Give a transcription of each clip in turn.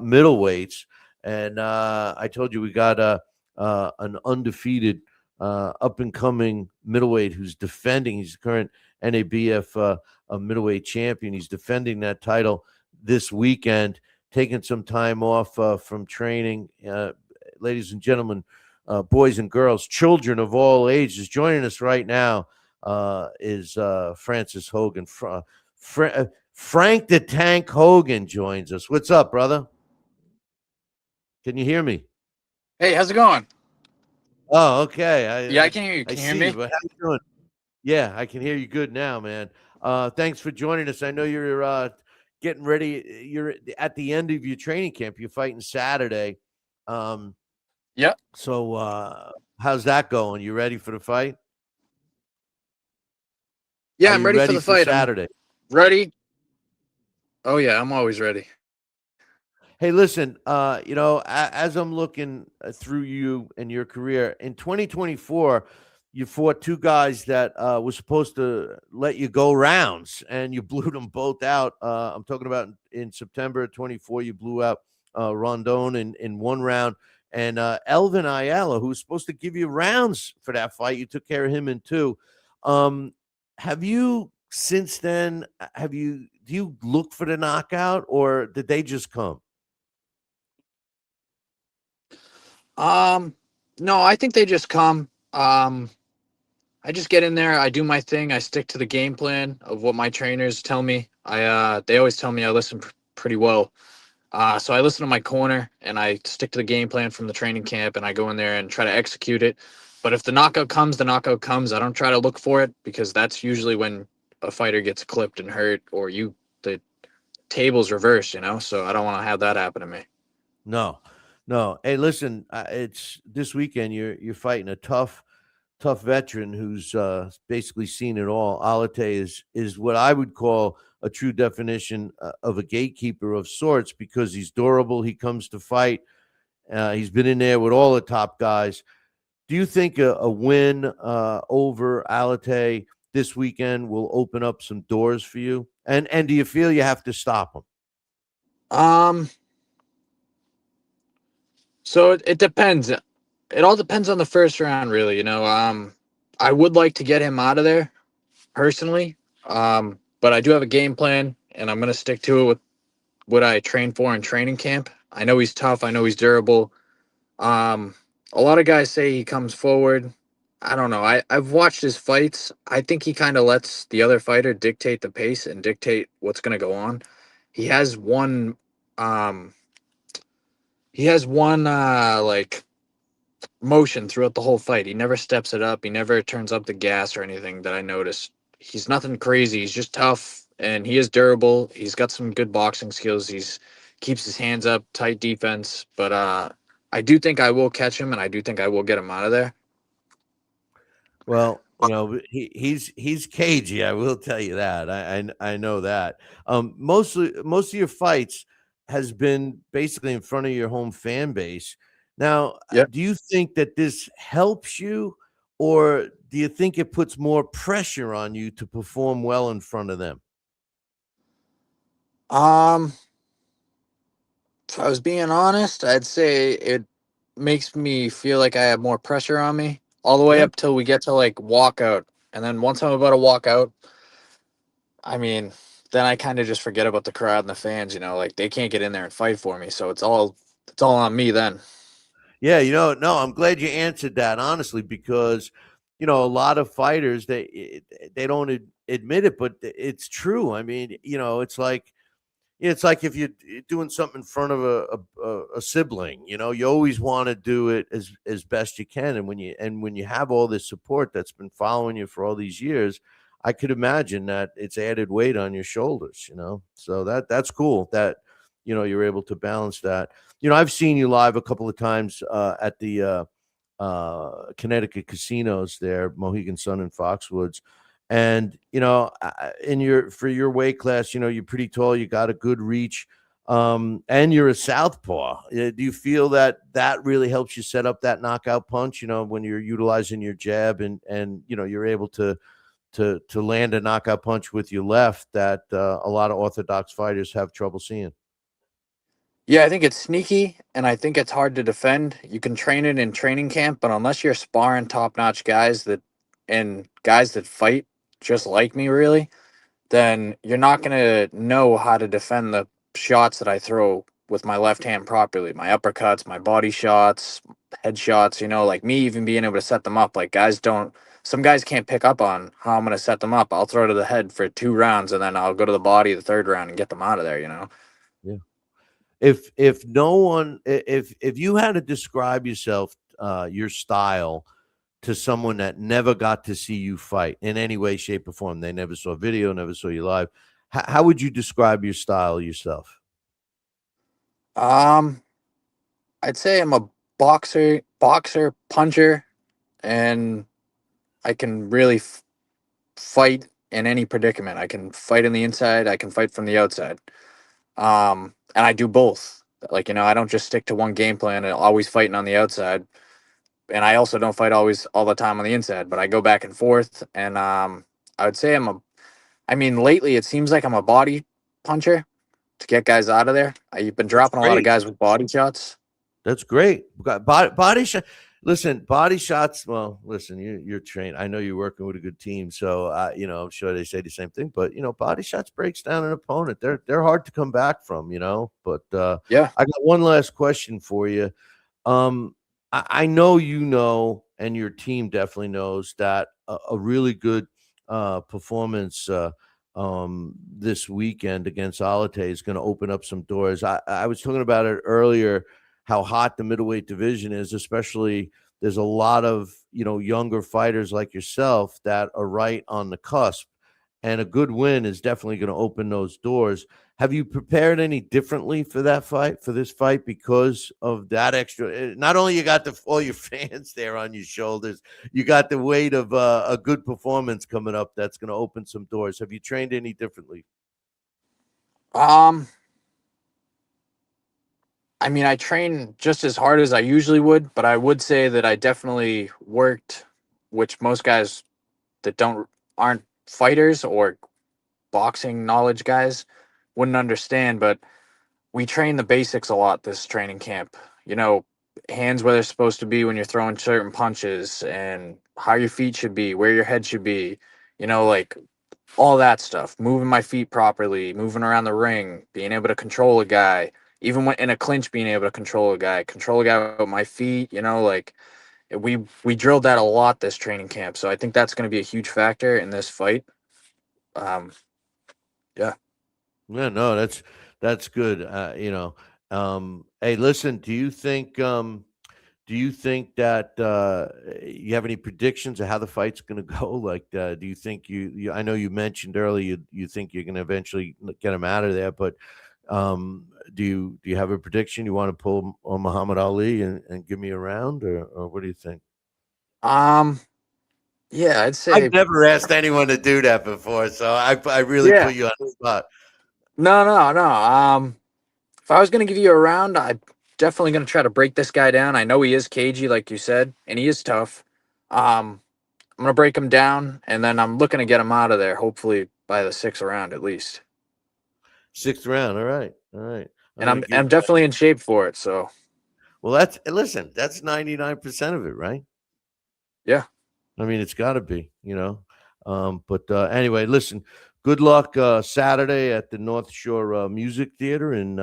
middleweights, and I told you we got an undefeated up and coming middleweight who's defending. He's the current NABF a middleweight champion. He's defending that title this weekend, taking some time off from training. Ladies and gentlemen, boys and girls, children of all ages, joining us right now is Francis Hogan. Frank the Tank Hogan joins us. What's up, brother? Can you hear me? Hey, how's it going? Oh, okay. Yeah, I can hear you. I Can you hear see. me? But how you doing? Yeah, I can hear you good now, man. Thanks for joining us. I know you're getting ready. You're at the end of your training camp. You're fighting Saturday. Um, Yep. so how's that going? You ready for the fight? Yeah, Are I'm you ready for ready the for fight. I'm Saturday? ready. Oh yeah, I'm always ready. Hey, listen, as I'm looking through you and your career in 2024, you fought two guys that were supposed to let you go rounds, and you blew them both out. I'm talking about in September of 24, you blew out Rondon in one round, and Elvin Ayala, who was supposed to give you rounds for that fight, you took care of him in two. Um, have you since then? Do you look for the knockout, or did they just come? Um, no, I think they just come. I just get in there, I do my thing, I stick to the game plan of what my trainers tell me. They always tell me I listen pretty well. So I listen to my corner and I stick to the game plan from the training camp and I go in there and try to execute it. But if the knockout comes, the knockout comes. I don't try to look for it because that's usually when a fighter gets clipped and hurt or the tables reversed, So I don't want to have that happen to me. No, no. Hey, listen, it's this weekend. You're fighting a tough veteran who's basically seen it all. Alate is what I would call a true definition of a gatekeeper of sorts because he's durable. He comes to fight. He's been in there with all the top guys. Do you think a win over Alate this weekend will open up some doors for you? And do you feel you have to stop him? Um, so it depends. It all depends on the first round, really. I would like to get him out of there personally. But I do have a game plan, and I'm gonna stick to it with what I train for in training camp. I know he's tough. I know he's durable. Um, a lot of guys say he comes forward. I don't know. I've watched his fights. I think he kind of lets the other fighter dictate the pace and dictate what's gonna go on. He has one. Um, he has one like motion throughout the whole fight. He never steps it up. He never turns up the gas or anything that I noticed. He's nothing crazy. He's just tough and he is durable. He's got some good boxing skills. He's keeps his hands up, tight defense. But I do think I will catch him and I do think I will get him out of there. Well, he's cagey. I will tell you that. I know that. Most of your fights has been basically in front of your home fan base. Now, Yeah. do you think that this helps you, or do you think it puts more pressure on you to perform well in front of them? Um, if I was being honest, I'd say it makes me feel like I have more pressure on me all the way Yeah. up till we get to like walkout. And then once I'm about to walk out, I mean, then I kind of just forget about the crowd and the fans, like they can't get in there and fight for me. So it's all on me then. Yeah, no, I'm glad you answered that honestly because a lot of fighters they don't admit it, but it's true. I mean, it's like if you're doing something in front of a sibling, you always want to do it as best you can, and when you have all this support that's been following you for all these years, I could imagine that it's added weight on your shoulders. So that's cool that you're able to balance that. I've seen you live a couple of times at the Connecticut casinos there, Mohegan Sun and Foxwoods. And in your weight class, you're pretty tall. You got a good reach, and you're a southpaw. Do you feel that really helps you set up that knockout punch? When you're utilizing your jab and you're able to land a knockout punch with your left that a lot of orthodox fighters have trouble seeing. Yeah, I think it's sneaky and I think it's hard to defend. You can train it in training camp, but unless you're sparring top-notch guys that and guys that fight just like me really, then you're not going to know how to defend the shots that I throw with my left hand properly. My uppercuts, my body shots, head shots, like me even being able to set them up. Like some guys can't pick up on how I'm going to set them up. I'll throw to the head for 2 rounds and then I'll go to the body the third round and get them out of there. Yeah. If no one, if you had to describe yourself, your style to someone that never got to see you fight in any way, shape, or form, they never saw video, never saw you live, how would you describe your style yourself? Um, I'd say I'm a boxer, puncher, and I can really fight in any predicament. I can fight in the inside, I can fight from the outside. And I do both. Like, I don't just stick to one game plan and always fighting on the outside. And I also don't fight always all the time on the inside, but I go back and forth. And I would say I mean, lately it seems like I'm a body puncher to get guys out of there. I've been That's dropping a lot of great. guys with body shots. That's great. Body shot. Listen, body shots. Well, listen, you're trained. I know you're working with a good team, so I'm sure they say the same thing. But body shots breaks down an opponent. They're hard to come back from. But Yeah. I got one last question for you. I know and your team definitely knows that a really good performance this weekend against Alate is going to open up some doors. I was talking about it earlier, how hot the middleweight division is, especially there's a lot of younger fighters like yourself that are right on the cusp, and a good win is definitely going to open those doors. Have you prepared any differently for this fight, because of that extra? Not only you got all your fans there on your shoulders, you got the weight of a good performance coming up that's going to open some doors. Have you trained any differently? Um, I mean, I train just as hard as I usually would, but I would say that I definitely worked, which most guys that aren't fighters or boxing knowledge guys wouldn't understand, but we train the basics a lot this training camp. You know, hands where they're supposed to be when you're throwing certain punches, and how your feet should be, where your head should be, like all that stuff. Moving my feet properly, moving around the ring, being able to control a guy, even when in a clinch, being able to control a guy with my feet, like we drilled that a lot this training camp. So I think that's going to be a huge factor in this fight. Um, yeah. Yeah, no, that's good. Hey, listen, do you think that you have any predictions of how the fight's going to go? Like, do you think I know you mentioned earlier you think you're going to eventually get him out of there, but do you have a prediction? You want to pull on Muhammad Ali and give me a round, or what do you think? Um, yeah, I'd I've say, never asked anyone to do that before, so I really yeah. put you on the spot. No, no, no. If I was going to give you a round, I'm definitely going to try to break this guy down. I know he is cagey, like you said, and he is tough. I'm going to break him down, and then I'm looking to get him out of there, hopefully by the sixth round at least. Sixth round. All right, all right. I'm And gonna give. I'm definitely in shape for it. So Well, that's 99% of it, right? yeah, I mean, it's got to be, But anyway, listen. Good luck Saturday at the North Shore Music Theater in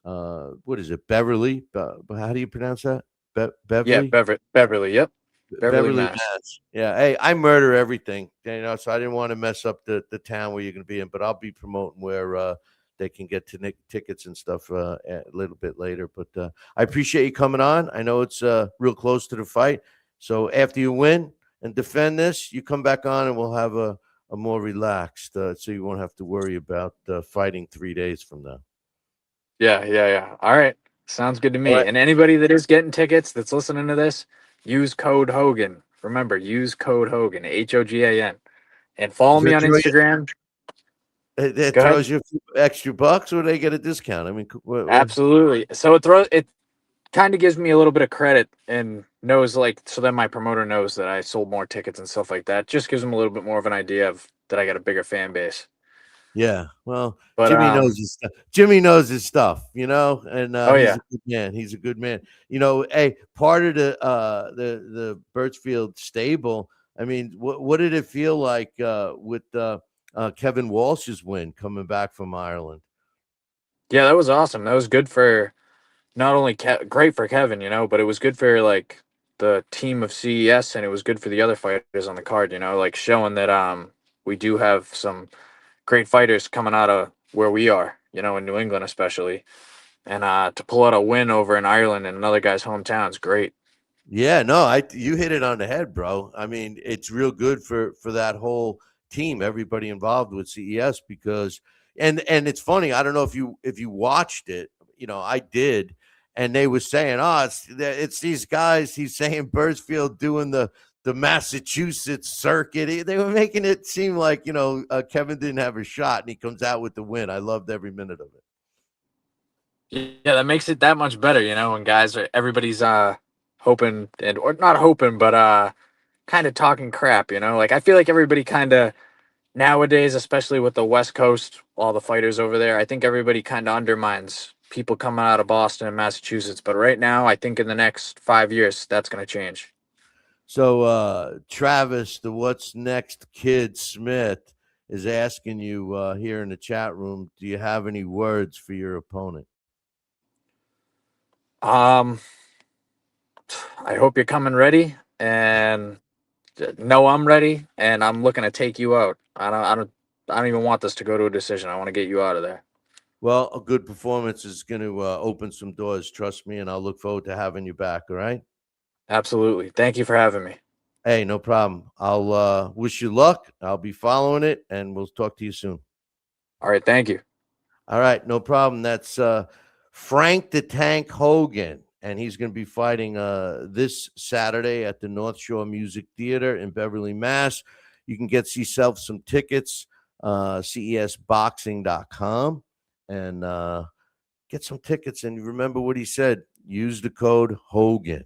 what is it, Beverly? How do you pronounce that? yeah, Beverly, Beverly, yep, Beverly, Beverly, Mass. Mass. Yeah. Hey, I murder everything, so I didn't want to mess up the town where you're going to be in, but I'll be promoting where they can get to tickets and stuff a little bit later. But I appreciate you coming on. I know it's real close to the fight, so after you win and defend this, you come back on and we'll have a more relaxed, so you won't have to worry about fighting 3 days from now. Yeah, yeah, yeah. All right, sounds good to All me. right. And anybody that is getting tickets that's listening to this, use code Hogan. Remember, use code Hogan, Hogan, and follow Does me that on throw you? Instagram. It Go ahead. throws you a few extra bucks, or they get a discount. I mean, Absolutely. So it kind of gives me a little bit of credit and knows like so then my promoter knows that I sold more tickets and stuff like that. Just gives them a little bit more of an idea of that I got a bigger fan base. Yeah, well, But Jimmy knows his stuff. Jimmy knows his stuff, you know, and oh he's a yeah. good man. He's a good man. You know, hey, part of the Birchfield stable. I mean, what did it feel like with Kevin Walsh's win coming back from Ireland? Yeah, that was awesome. That was good for not only great for Kevin, you know, but it was good for like the team of CES, and it was good for the other fighters on the card, you know, like showing that we do have some great fighters coming out of where we are, you know, in New England especially. And to pull out a win over in Ireland in another guy's hometown is great. Yeah, no, you hit it on the head, bro. I mean, it's real good for that whole team, everybody involved with CES because and it's funny, I don't know if you watched it, you know, I did, and they were saying, "Oh, it's these guys." He's saying Birchfield doing the Massachusetts circuit. They were making it seem like, you know, Kevin didn't have a shot and he comes out with the win. I loved every minute of it. Yeah, that makes it that much better, you know, when guys are everybody's hoping and or not hoping, but kind of talking crap, you know. Like I feel like everybody kind of nowadays, especially with the West Coast, all the fighters over there, I think everybody kind of undermines people coming out of Boston and Massachusetts. But right now, I think in the next 5 years, that's going to change. So Travis, the What's Next Kid Smith, is asking you here in the chat room, do you have any words for your opponent? Um, I hope you're coming ready, and know I'm ready, and I'm looking to take you out. I don't even want this to go to a decision. I want to get you out of there. Well, a good performance is going to open some doors, trust me, and I'll look forward to having you back. All right. Absolutely. Thank you for having me. Hey, no problem. I'll wish you luck. I'll be following it, and we'll talk to you soon. All right. Thank you. All right, no problem. That's Frank the Tank Hogan, and he's going to be fighting this Saturday at the North Shore Music Theater in Beverly, Mass. You can get yourself some tickets, cesboxing.com, and get some tickets. And remember what he said: use the code Hogan.